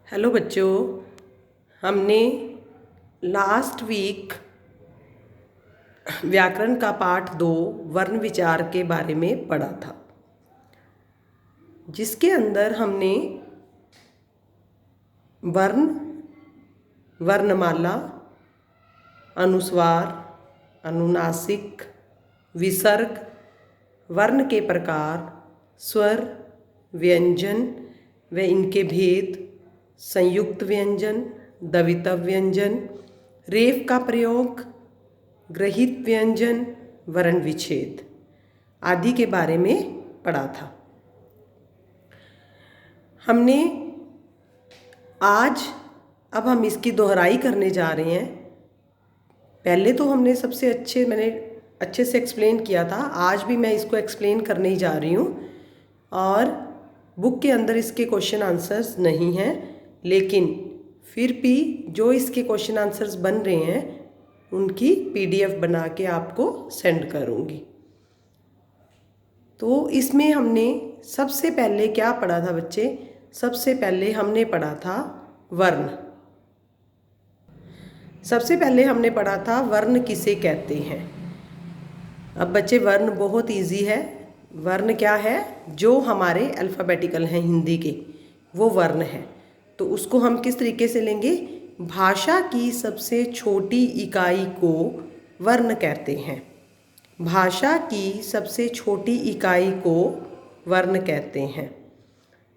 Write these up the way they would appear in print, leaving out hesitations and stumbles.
Hello बच्चों, हमने last week व्याकरण का पाठ 2 वर्ण विचार के बारे में पढ़ा था, जिसके अंदर हमने वर्ण, वर्णमाला, अनुस्वार, अनुनासिक, विसर्ग, वर्ण के प्रकार, स्वर, व्यंजन व इनके भेद, संयुक्त व्यंजन, द्वित्व व्यंजन, रेफ का प्रयोग, ग्रहित व्यंजन, वर्ण विच्छेद आदि के बारे में पढ़ा था। हमने अब हम इसकी दोहराई करने जा रहे हैं। पहले तो हमने मैंने अच्छे से एक्सप्लेन किया था। आज भी मैं इसको एक्सप्लेन करने ही जा रही हूँ और बुक के अंदर इसके क्वेश्चन आंसर्स नहीं हैं, लेकिन फिर भी जो इसके क्वेश्चन आंसर्स बन रहे हैं उनकी PDF बना के आपको सेंड करूँगी। तो इसमें हमने सबसे पहले क्या पढ़ा था बच्चे? सबसे पहले हमने पढ़ा था वर्ण। सबसे पहले हमने पढ़ा था वर्ण किसे कहते हैं। अब बच्चे वर्ण बहुत इजी है। वर्ण क्या है? जो हमारे अल्फ़ाबेटिकल हैं हिंदी के, वो वर्ण है। तो उसको हम किस तरीके से लेंगे? भाषा की सबसे छोटी इकाई को वर्ण कहते हैं। भाषा की सबसे छोटी इकाई को वर्ण कहते हैं।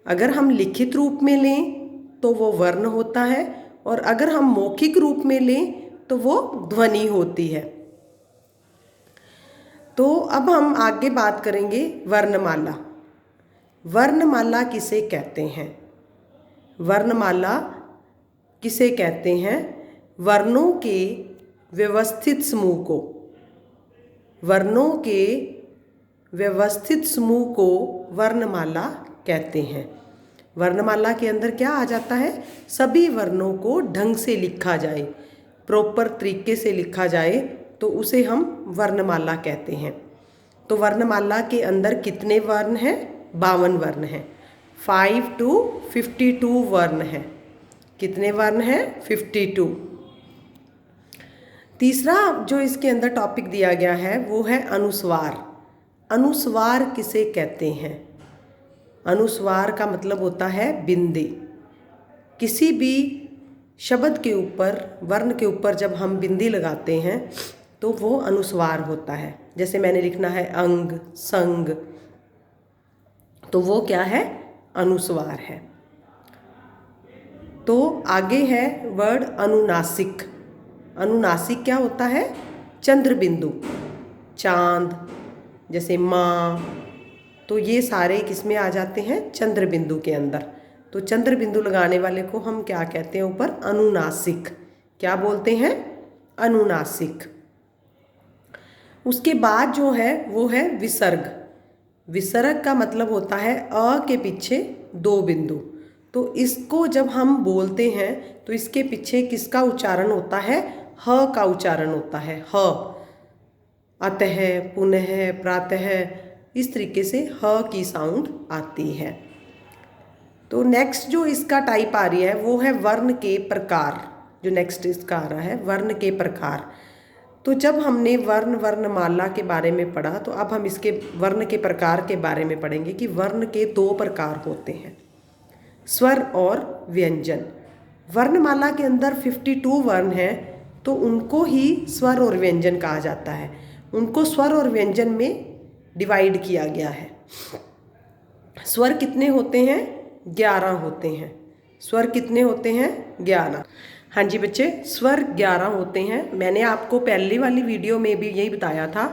अगर हम लिखित रूप में लें तो वो वर्ण होता है, और अगर हम मौखिक रूप में लें तो वो ध्वनि होती है। तो अब हम आगे बात करेंगे वर्णमाला। वर्णमाला किसे कहते हैं? वर्णमाला किसे कहते हैं? वर्णों के व्यवस्थित समूह को, वर्णों के व्यवस्थित समूह को वर्णमाला कहते हैं। वर्णमाला के अंदर क्या आ जाता है? सभी वर्णों को ढंग से लिखा जाए, प्रॉपर तरीके से लिखा जाए तो उसे हम वर्णमाला कहते हैं। तो वर्णमाला के अंदर कितने वर्ण हैं? 52 वर्ण हैं। 5 to 52 वर्ण हैं। कितने वर्ण हैं? 52। तीसरा जो इसके अंदर टॉपिक दिया गया है वो है अनुस्वार। अनुस्वार किसे कहते हैं? अनुस्वार का मतलब होता है बिंदी। किसी भी शब्द के ऊपर, वर्ण के ऊपर जब हम बिंदी लगाते हैं तो वो अनुस्वार होता है। जैसे मैंने लिखना है अंग, संग, तो वो क्या है? अनुस्वार है। तो आगे है वर्ड अनुनासिक। अनुनासिक क्या होता है? चंद्र बिंदु, चांद, जैसे माँ, तो ये सारे किसमें आ जाते हैं? चंद्र बिंदु के अंदर। तो चंद्र बिंदु लगाने वाले को हम क्या कहते हैं ऊपर? अनुनासिक। क्या बोलते हैं? अनुनासिक। उसके बाद जो है वो है विसर्ग। विसर्ग का मतलब होता है अ के पीछे 2 बिंदु। तो इसको जब हम बोलते हैं तो इसके पीछे किसका उच्चारण होता है? ह का उच्चारण होता है। ह, अतः, पुनः, प्रातः, इस तरीके से ह की साउंड आती है। तो नेक्स्ट जो इसका टाइप आ रही है वो है वर्ण के प्रकार। जो नेक्स्ट इसका आ रहा है वर्ण के प्रकार। तो जब हमने वर्ण, वर्णमाला के बारे में पढ़ा, तो अब हम इसके वर्ण के प्रकार के बारे में पढ़ेंगे कि वर्ण के 2 प्रकार होते हैं, स्वर और व्यंजन। वर्णमाला के अंदर 52 वर्ण हैं, तो उनको ही स्वर और व्यंजन कहा जाता है। उनको स्वर और व्यंजन में डिवाइड किया गया है। स्वर कितने होते हैं? 11 होते हैं। स्वर कितने होते हैं? 11। हाँ जी बच्चे, स्वर 11 होते हैं। मैंने आपको पहली वाली वीडियो में भी यही बताया था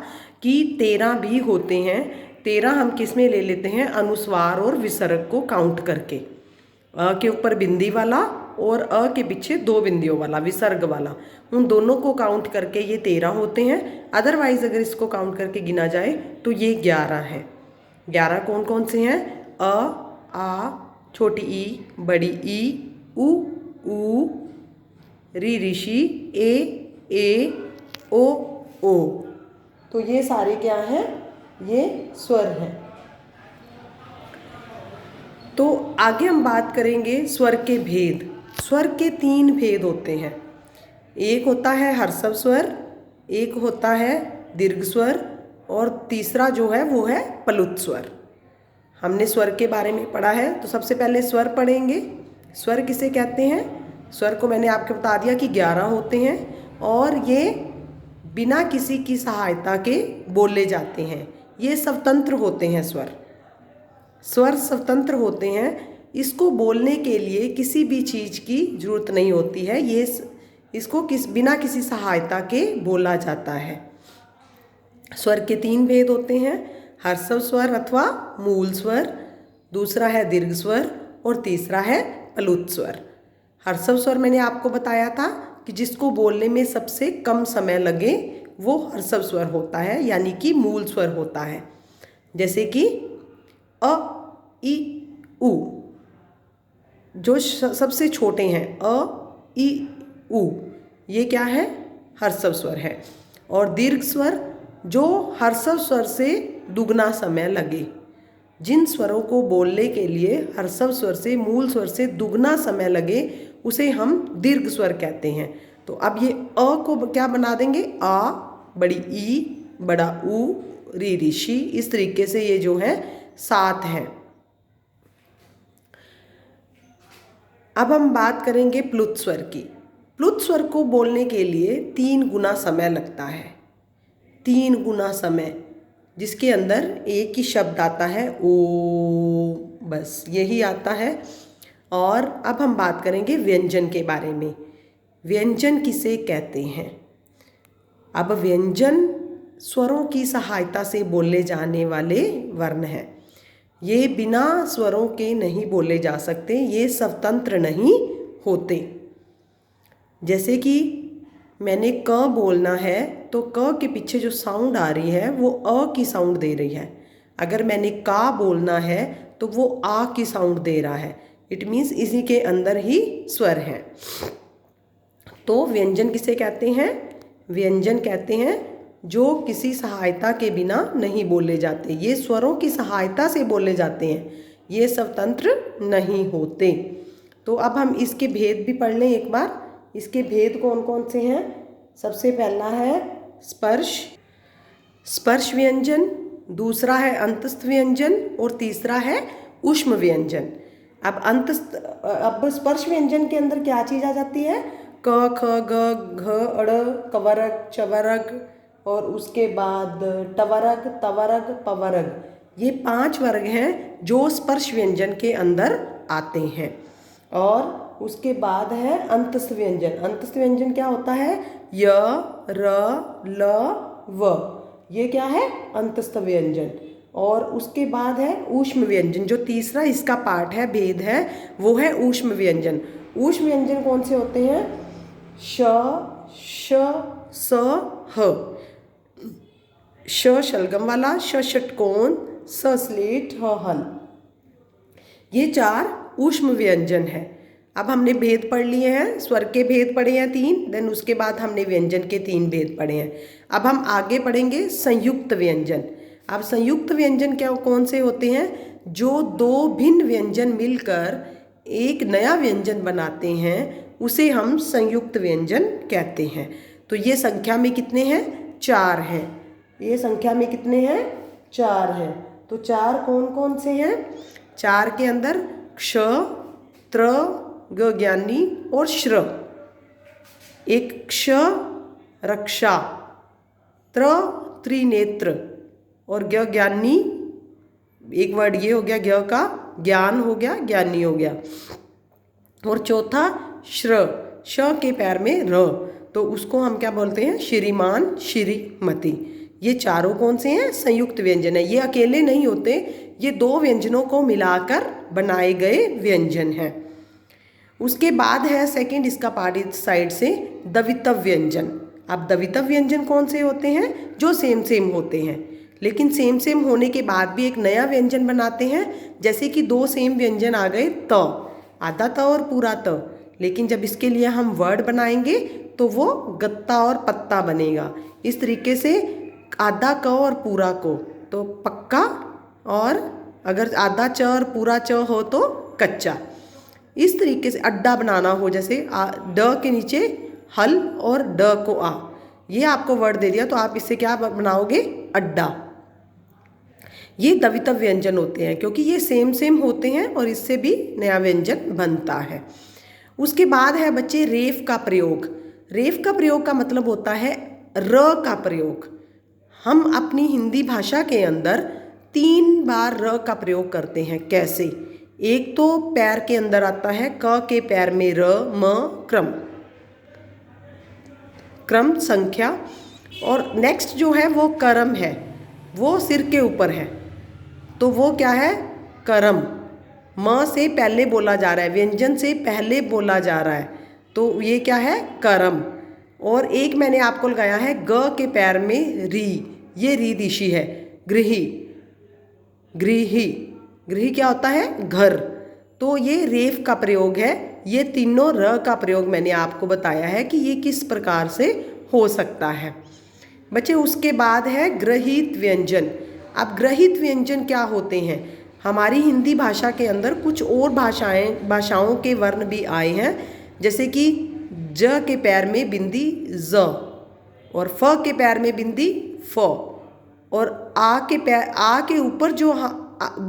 कि 13 भी होते हैं। 13 हम किस में ले लेते हैं? अनुस्वार और विसर्ग को काउंट करके। अ के ऊपर बिंदी वाला और अ के पीछे 2 बिंदियों वाला, विसर्ग वाला, उन दोनों को काउंट करके ये 13 होते हैं। अदरवाइज अगर इसको काउंट करके गिना जाए तो ये 11 है। 11 कौन कौन से हैं? अ, आ, छोटी ई, बड़ी ई, उ, री, ऋषि, ए, ओ। तो ये सारे क्या हैं? ये स्वर हैं। तो आगे हम बात करेंगे स्वर के भेद। स्वर के 3 भेद होते हैं। एक होता है हर्षव स्वर, एक होता है दीर्घ स्वर, और तीसरा जो है वो है प्लुत स्वर। हमने स्वर के बारे में पढ़ा है, तो सबसे पहले स्वर पढ़ेंगे। स्वर किसे कहते हैं? स्वर को मैंने आपको बता दिया कि 11 होते हैं और ये बिना किसी की सहायता के बोले जाते हैं। ये स्वतंत्र होते हैं स्वर। स्वर स्वतंत्र होते हैं। इसको बोलने के लिए किसी भी चीज़ की जरूरत नहीं होती है। इसको बिना किसी सहायता के बोला जाता है। स्वर के 3 भेद होते हैं, हर्षव स्वर अथवा मूल स्वर, दूसरा है दीर्घ स्वर और तीसरा है प्लुत स्वर। हर्षव स्वर मैंने आपको बताया था कि जिसको बोलने में सबसे कम समय लगे वो हर्षव स्वर होता है, यानी कि मूल स्वर होता है। जैसे कि अ, इ, उ, जो सबसे छोटे हैं, अ, इ, उ, ये क्या है? हर्षव स्वर है। और दीर्घ स्वर जो हर्षव स्वर से दुगना समय लगे। जिन स्वरों को बोलने के लिए हर्षव स्वर से, मूल स्वर से दुगना समय लगे, उसे हम दीर्घ स्वर कहते हैं। तो अब ये अ को क्या बना देंगे? आ, बड़ी ई, बड़ा उ, री ऋषि। इस तरीके से ये जो है 7 हैं। अब हम बात करेंगे प्लुत स्वर की। प्लुत स्वर को बोलने के लिए 3 गुना समय लगता है। 3 गुना समय, जिसके अंदर एक ही शब्द आता है, ओ, बस यही आता है। और अब हम बात करेंगे व्यंजन के बारे में। व्यंजन किसे कहते हैं? अब व्यंजन स्वरों की सहायता से बोले जाने वाले वर्ण हैं। ये बिना स्वरों के नहीं बोले जा सकते, ये स्वतंत्र नहीं होते। जैसे कि मैंने क बोलना है तो क के पीछे जो साउंड आ रही है वो अ की साउंड दे रही है। अगर मैंने का बोलना है तो वो आ की साउंड दे रहा है। इट मीन्स इसी के अंदर ही स्वर हैं। तो व्यंजन किसे कहते हैं? व्यंजन कहते हैं जो किसी सहायता के बिना नहीं बोले जाते। ये स्वरों की सहायता से बोले जाते हैं, ये स्वतंत्र नहीं होते। तो अब हम इसके भेद भी पढ़ लें एक बार। इसके भेद कौन कौन से हैं? सबसे पहला है स्पर्श व्यंजन, दूसरा है अंतस्थ व्यंजन और तीसरा है ऊष्म व्यंजन। अब स्पर्श व्यंजन के अंदर क्या चीज़ आ जाती है? क, ख, ग, घ, अड़, कवरग, चवरग और उसके बाद टवरग, तवरग, पवरग। ये 5 वर्ग हैं जो स्पर्श व्यंजन के अंदर आते हैं। और उसके बाद है अंतस्थ व्यंजन। अंतस्थ व्यंजन क्या होता है? य, र, ल, व। ये क्या है? अंतस्थ व्यंजन। और उसके बाद है ऊष्म व्यंजन, जो तीसरा इसका पार्ट है, भेद है, वो है ऊष्म व्यंजन। ऊष्म व्यंजन कौन से होते हैं? श, श, स, ह। श शलगम वाला, श षटकोण, स स्लेट, ह हल। ये 4 ऊष्म व्यंजन है। अब हमने भेद पढ़ लिए हैं। स्वर के भेद पढ़े हैं 3, देन उसके बाद हमने व्यंजन के 3 भेद पढ़े हैं। अब हम आगे पढ़ेंगे संयुक्त व्यंजन। अब संयुक्त व्यंजन क्या कौन से होते हैं? जो 2 भिन्न व्यंजन मिलकर एक नया व्यंजन बनाते हैं, उसे हम संयुक्त व्यंजन कहते हैं। तो ये संख्या में कितने हैं? 4 हैं। ये संख्या में कितने हैं? 4 हैं। तो 4 कौन कौन से हैं? 4 के अंदर क्ष, त्र, ग ज्ञानी और श्र। एक क्ष रक्षा, त्र त्रिनेत्र और ग ज्ञानी। एक वर्ड ये हो गया, ज्ञ का ज्ञान हो गया, ज्ञानी हो गया। और चौथा श्र, श के पैर में र, तो उसको हम क्या बोलते हैं? श्रीमान, श्रीमती। ये चारों कौन से हैं? संयुक्त व्यंजन है। ये अकेले नहीं होते, ये 2 व्यंजनों को मिलाकर बनाए गए व्यंजन हैं। उसके बाद है सेकंड इसका पार्ट इस साइड से, द्वित्व व्यंजन। अब द्वित्व व्यंजन कौन से होते हैं? जो सेम सेम होते हैं, लेकिन सेम सेम होने के बाद भी एक नया व्यंजन बनाते हैं। जैसे कि 2 सेम व्यंजन आ गए, त, आधा त और पूरा त, लेकिन जब इसके लिए हम वर्ड बनाएंगे तो वो गत्ता और पत्ता बनेगा। इस तरीके से आधा क और पूरा को, तो पक्का और अगर आधा च और पूरा च हो तो कच्चा। इस तरीके से अड्डा बनाना हो, जैसे ड के नीचे हल और ड को आ, ये आपको वर्ड दे दिया तो आप इससे क्या बनाओगे, अड्डा। ये द्वित्व व्यंजन होते हैं क्योंकि ये सेम सेम होते हैं और इससे भी नया व्यंजन बनता है। उसके बाद है बच्चे रेफ का प्रयोग। रेफ का प्रयोग का मतलब होता है र का प्रयोग। हम अपनी हिंदी भाषा के अंदर 3 बार र का प्रयोग करते हैं। कैसे? एक तो पैर के अंदर आता है, क के पैर में र, म क्रम, क्रम संख्या, और नेक्स्ट जो है वो करम है, वो सिर के ऊपर है, तो वो क्या है, करम। म से पहले बोला जा रहा है, व्यंजन से पहले बोला जा रहा है, तो ये क्या है, करम। और एक मैंने आपको लगाया है ग के पैर में री, ये री दिशी है, गृही। गृही, गृही क्या होता है, घर। तो ये रेफ का प्रयोग है। ये तीनों र का प्रयोग मैंने आपको बताया है कि ये किस प्रकार से हो सकता है बच्चे। उसके बाद है ग्रहित व्यंजन। अब ग्रहित व्यंजन क्या होते हैं? हमारी हिंदी भाषा के अंदर कुछ और भाषाओं के वर्ण भी आए हैं, जैसे कि ज के पैर में बिंदी ज, और फ के पैर में बिंदी फ, और आ के ऊपर जो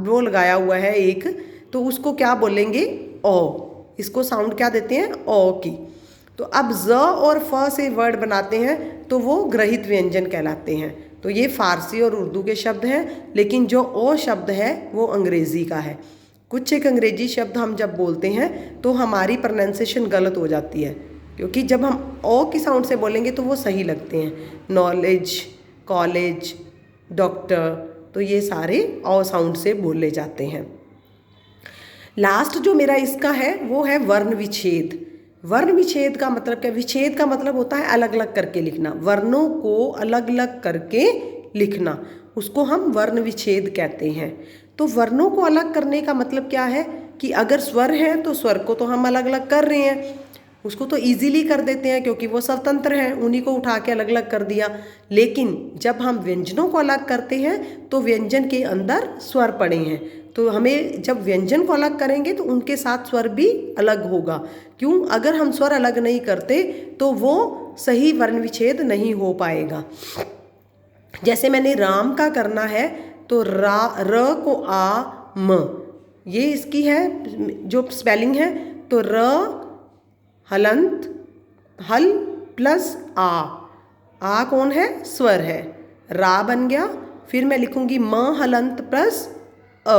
वो लगाया हुआ है एक, तो उसको क्या बोलेंगे, ओ। इसको साउंड क्या देते हैं, ओ की। तो अब ज और फ से वर्ड बनाते हैं तो वो ग्रहित व्यंजन कहलाते हैं। तो ये फारसी और उर्दू के शब्द हैं, लेकिन जो ओ शब्द है वो अंग्रेज़ी का है। कुछ एक अंग्रेजी शब्द हम जब बोलते हैं तो हमारी प्रोनाउंसिएशन गलत हो जाती है, क्योंकि जब हम ओ की साउंड से बोलेंगे तो वो सही लगते हैं। नॉलेज, कॉलेज, डॉक्टर, तो ये सारे ओ साउंड से बोले जाते हैं। लास्ट जो मेरा इसका है वो है वर्ण विच्छेद। वर्ण विच्छेद का मतलब क्या? विच्छेद का मतलब होता है अलग अलग करके लिखना, वर्णों को अलग अलग करके लिखना, उसको हम वर्ण विच्छेद कहते हैं। तो वर्णों को अलग करने का मतलब क्या है कि अगर स्वर है तो स्वर को तो हम अलग अलग कर रहे हैं, उसको तो इजीली कर देते हैं क्योंकि वो स्वतंत्र हैं, उन्हीं को उठा के अलग अलग कर दिया। लेकिन जब हम व्यंजनों को अलग करते हैं तो व्यंजन के अंदर स्वर पड़े हैं, तो हमें जब व्यंजन को अलग करेंगे तो उनके साथ स्वर भी अलग होगा। क्यों? अगर हम स्वर अलग नहीं करते तो वो सही वर्ण विच्छेद नहीं हो पाएगा। जैसे मैंने राम का करना है तो र को आ म, ये इसकी है जो स्पेलिंग है। तो र हलंत हल प्लस आ कौन है? स्वर है, रा बन गया। फिर मैं लिखूंगी म हलंत प्लस अ,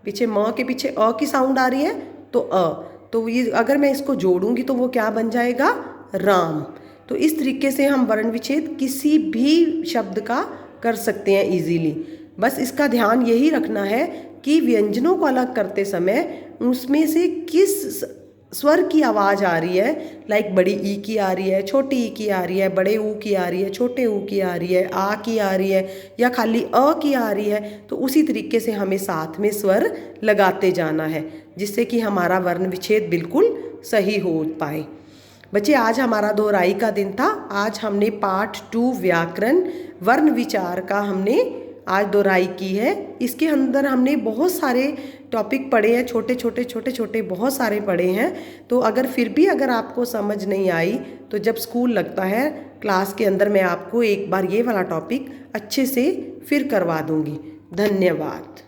पीछे म के पीछे अ की साउंड आ रही है तो अ, तो ये अगर मैं इसको जोड़ूंगी तो वो क्या बन जाएगा? राम। तो इस तरीके से हम वर्ण विच्छेद किसी भी शब्द का कर सकते हैं इजीली। बस इसका ध्यान यही रखना है कि व्यंजनों को अलग करते समय उसमें से किस स्वर की आवाज़ आ रही है, लाइक बड़ी ई की आ रही है, छोटी ई की आ रही है, बड़े ऊ की आ रही है, छोटे ऊ की आ रही है, आ की आ रही है, या खाली अ की आ रही है, तो उसी तरीके से हमें साथ में स्वर लगाते जाना है जिससे कि हमारा वर्ण विच्छेद बिल्कुल सही हो पाए। बच्चे आज हमारा दोहराई का दिन था। आज हमने पार्ट 2 व्याकरण वर्ण विचार का हमने आज दोहराई की है। इसके अंदर हमने बहुत सारे टॉपिक पढ़े हैं, छोटे छोटे बहुत सारे पढ़े हैं। तो अगर फिर भी अगर आपको समझ नहीं आई तो जब स्कूल लगता है क्लास के अंदर मैं आपको एक बार ये वाला टॉपिक अच्छे से फिर करवा दूँगी। धन्यवाद।